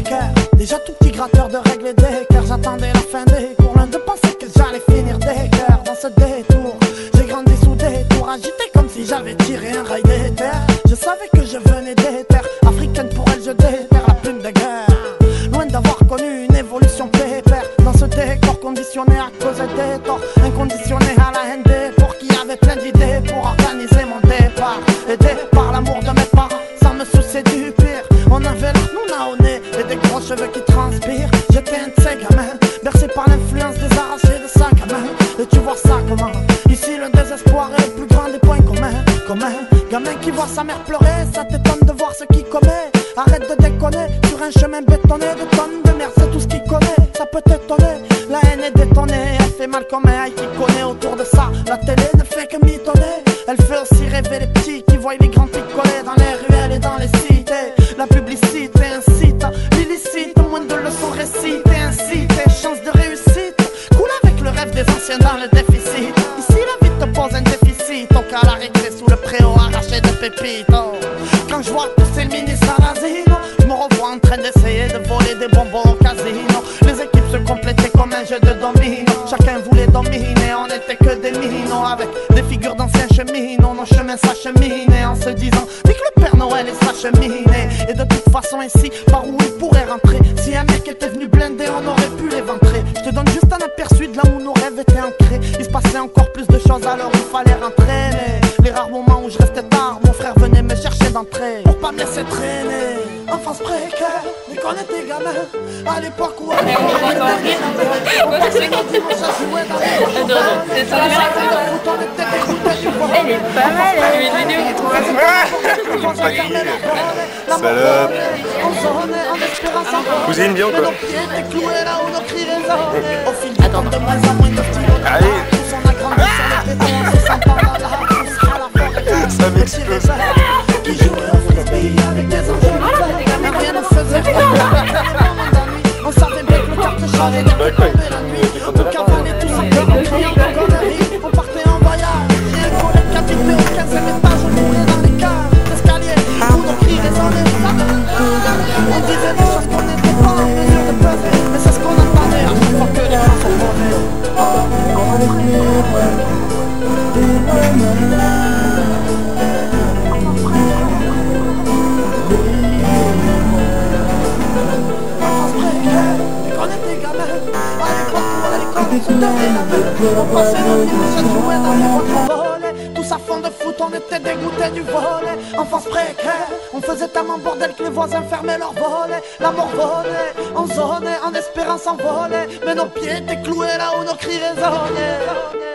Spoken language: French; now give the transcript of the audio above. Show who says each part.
Speaker 1: précaire, déjà tout petit gratteur de règles et d'équerre. J'attendais la fin des cours, l'un de penser que j'allais finir d'équerre. Dans ce détour, j'ai grandi sous des tours, agité comme si j'avais tiré un rail d'éther. Je savais que je venais des terres africaines, pour elles je déterre la plume de guerre. Loin d'avoir connu une évolution pépère, dans ce décor conditionné à cause des torts, inconditionné à la haine des porcs qui avaient plein d'idées pour organiser mon départ. Aidé par l'amour de mes parents, sans me soucier du pire. On avait l'harmonia au nez et des gros cheveux qui transpirent. J'étais un de ces gamins, bercé par l'influence des arrachés de sa gamin. Et tu vois ça comment? Ici le désespoir est le plus grand des points communs. Comme un gamin qui voit sa mère pleurer, ça t'étonne de voir ce qu'il commet. Arrête de déconner, sur un chemin bétonné, des tonnes de merde, c'est tout ce qu'il connaît. Ça peut t'étonner, la haine est détonnée. Elle fait mal comme un haï qui connaît autour de ça. La télé ne fait que mitonner. Elle fait aussi rêver les petits qui voient les grands picoler dans les ruelles et dans les cités. La publicité incite, l'illicite, moins de leçons récitées, incite, chance de réussite. Coule avec le rêve des anciens dans le déficit. Ici la vie te pose un déficit, au cas à la récré sous le préau arraché de pépites. Quand je vois pousser le ministre à l'asile, je me revois en train d'essayer de voler des bonbons au casino. Les équipes se complétaient comme un jeu de domino. Chacun voulait dominer, on n'était que des minots avec des figures d'anciens cheminots. Nos chemins s'acheminaient en se disant dès que le Père Noël est s'acheminer. Et de toute façon ici, par où il pourrait rentrer? Si un mec était venu blinder, on aurait pu l'éventrer. Je te donne juste un aperçu de là où nos rêves étaient ancrés. Il se passait encore plus de choses alors il fallait rentrer. Les rares moments où je restais tard, mon frère venait me chercher d'entrée pour pas me laisser traîner. Enfance précaire, dès qu'on était gamin, à l'époque où on était
Speaker 2: elle est pas mal, la vidéo est trop
Speaker 3: Salope. Cousine, viens quoi.
Speaker 2: Attends.
Speaker 3: Allez. Ça m'explose.
Speaker 1: On savait bien que le carte changeait de la nuit. On cavalait tout simplement en criant de conneries. On partait en voyage, et un collègue qui habitait au 15e étage. On roulait dans les caves, l'escalier, où nos cris résonnaient. On disait des choses qu'on n'était pas en mesure de peser, mais c'est ce qu'on entendait à chaque fois que les gens sont mauvais. On passait nos nuits, on se jouait dans les volets. Tous à fond de foot, on était dégoûtés du volet. Enfance précaire, on faisait tellement bordel que les voisins fermaient leurs volets. La mort volait, on zonait en espérant s'envoler. Mais nos pieds étaient cloués là où nos cris résonnaient.